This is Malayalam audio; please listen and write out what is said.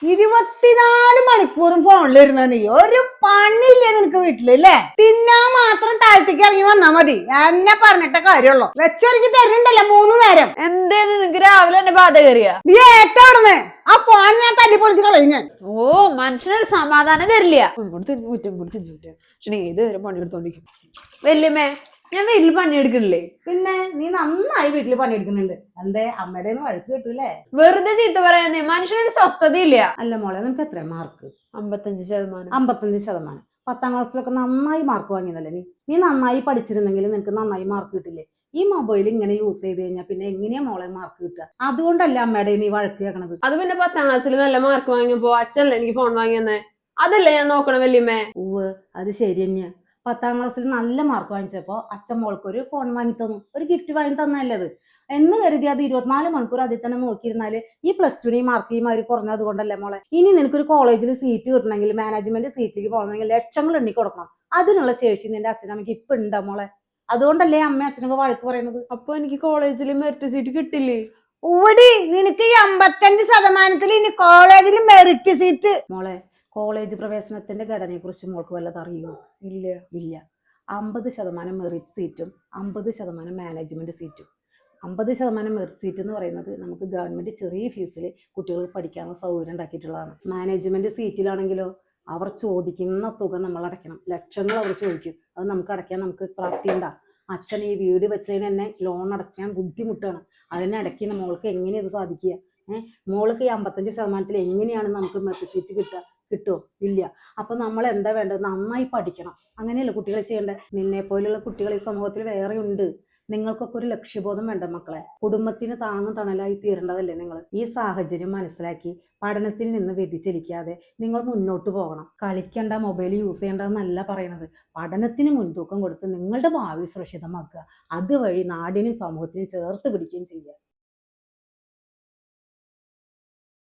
24 മണിക്കൂറും ഫോണിലിരുന്ന നീ ഒരു പണിയില്ലേ നിനക്ക് വീട്ടിലല്ലേ? തിന്നാൻ മാത്രം താഴത്തേക്ക് ഇറങ്ങി വന്നാ മതി. എന്നെ പറഞ്ഞിട്ട കാര്യമുള്ളൂ. വെച്ചൊരുക്കി തരുന്നുണ്ടല്ലോ 3 നേരം. എന്തേന്ന് നിനക്ക് രാവിലെ തന്നെ ബാധ കയറിയ? നീ ഏറ്റവിടുന്ന് ആ ഫോൺ ഞാൻ തല്ലി പൊളിച്ച് കളയും ഞാൻ. ഓ, മനുഷ്യനൊരു സമാധാനം തരില്ല. ഏത് വരെ പണിയെടുത്തോണ്ടിരിക്കും. വല്യമ്മേ, ഞാൻ വീട്ടിൽ പണിയെടുക്കണില്ലേ? പിന്നെ നീ നന്നായി വീട്ടില് പണിയെടുക്കുന്നുണ്ട്. എന്തേ അമ്മയുടെ വഴക്ക് കിട്ടൂലേ? വെറുതെ ചീത്ത പറയാന്നേ, മനുഷ്യനൊരു സ്വസ്ഥതയില്ല. അല്ല മോളെ, നിനക്ക് എത്ര മാർക്ക്? 55%. 55%. 10ാം ക്ലാസ്സിലൊക്കെ നന്നായി മാർക്ക് വാങ്ങിയതല്ലേ നീ? നീ നന്നായി പഠിച്ചിരുന്നെങ്കിൽ നിനക്ക് നന്നായി മാർക്ക് കിട്ടില്ലേ? ഈ മൊബൈൽ ഇങ്ങനെ യൂസ് ചെയ്ത് കഴിഞ്ഞാൽ പിന്നെ എങ്ങനെയാ മോളെ മാർക്ക് കിട്ടുക? അതുകൊണ്ടല്ലേ അമ്മയുടെ നീ വഴക്ക് കേൾക്കണത്. അത് പിന്നെ 10ാം ക്ലാസ്സിൽ നല്ല മാർക്ക് വാങ്ങിയപ്പോ അച്ഛനല്ലേ എനിക്ക് ഫോൺ വാങ്ങിയെന്നേ? അതല്ലേ ഞാൻ നോക്കണം വല്യമ്മേ. അത് ശരി തന്നെയാ. 10ാം ക്ലാസ്സിൽ നല്ല മാർക്ക് വാങ്ങിച്ചപ്പോ അച്ഛൻ മോൾക്ക് ഒരു ഫോൺ വാങ്ങി തന്നു, ഒരു ഗിഫ്റ്റ് വാങ്ങി തന്നല്ലേ അത്? എന്ന് കരുതി അത് 24 മണിക്കൂർ അതിൽ തന്നെ നോക്കിയിരുന്നാല് ഈ +2 മാർക്ക് ഈ മാതിരി കുറഞ്ഞത് കൊണ്ടല്ലേ മോളെ? ഇനി നിനക്കൊരു കോളേജിൽ സീറ്റ് കിട്ടണമെങ്കിൽ, മാനേജ്മെന്റ് സീറ്റിലേക്ക് പോകണമെങ്കിൽ ലക്ഷങ്ങൾ എണ്ണി കൊടുക്കണം. അതിനുള്ള ശേഷി നിന്റെ അച്ഛനമ്മയ്ക്ക് ഇപ്പൊ ഉണ്ടാ മോളെ? അതുകൊണ്ടല്ലേ അമ്മ അച്ഛനൊക്കെ വഴക്ക് പറയുന്നത്. അപ്പൊ എനിക്ക് കോളേജിൽ മെറിറ്റ് സീറ്റ് കിട്ടില്ലേ? ഓടി, നിനക്ക് ഈ 55%-ൽ ഇനി കോളേജിൽ മെറിറ്റ് സീറ്റ്. മോളെ, കോളേജ് പ്രവേശനത്തിന്റെ ഘടനയെ കുറിച്ച് മോൾക്ക് വല്ലത് അറിയുമോ? ഇല്ല. 50% മെറിറ്റ് സീറ്റും 50% മാനേജ്മെന്റ് സീറ്റും. 50% മെറിറ്റ് സീറ്റ് എന്ന് പറയുന്നത് നമുക്ക് ഗവൺമെന്റ് ചെറിയ ഫീസിൽ കുട്ടികൾക്ക് പഠിക്കാനുള്ള സൗകര്യം ഉണ്ടാക്കിയിട്ടുള്ളതാണ്. മാനേജ്മെന്റ് സീറ്റിലാണെങ്കിലോ അവർ ചോദിക്കുന്ന തുക നമ്മൾ അടയ്ക്കണം. ലക്ഷങ്ങൾ അവർ ചോദിക്കും. അത് നമുക്ക് അടയ്ക്കാൻ നമുക്ക് പ്രാപ്തിയുണ്ടാ? അച്ഛൻ ഈ വീട് വെച്ചതിന് തന്നെ ലോൺ അടയ്ക്കാൻ ബുദ്ധിമുട്ടാണ്. അതിനിടയ്ക്ക് മോൾക്ക് എങ്ങനെ ഇത് സാധിക്കുക? മോൾക്ക് ഈ 55%-ൽ എങ്ങനെയാണ് നമുക്ക് മെറിറ്റ് സീറ്റ് കിട്ടുമോ? ഇല്ല. അപ്പൊ നമ്മൾ എന്താ വേണ്ടത്? നന്നായി പഠിക്കണം. അങ്ങനെയല്ല കുട്ടികൾ ചെയ്യേണ്ടത്. നിന്നെ പോലുള്ള കുട്ടികൾ ഈ സമൂഹത്തിൽ വേറെ ഉണ്ട്. നിങ്ങൾക്കൊക്കെ ഒരു ലക്ഷ്യബോധം വേണ്ട മക്കളെ. കുടുംബത്തിന് താങ്ങും തണലായി തീരേണ്ടതല്ലേ നിങ്ങൾ? ഈ സാഹചര്യം മനസ്സിലാക്കി പഠനത്തിൽ നിന്ന് വ്യതിചലിക്കാതെ നിങ്ങൾ മുന്നോട്ട് പോകണം. കളിക്കേണ്ട, മൊബൈൽ യൂസ് ചെയ്യേണ്ടതെന്നല്ല പറയണത്. പഠനത്തിന് മുൻതൂക്കം കൊടുത്ത് നിങ്ങളുടെ ഭാവി സുരക്ഷിതമാക്കുക. അതുവഴി നാടിനും സമൂഹത്തിനും ചേർത്ത് പിടിക്കുകയും ചെയ്യുക.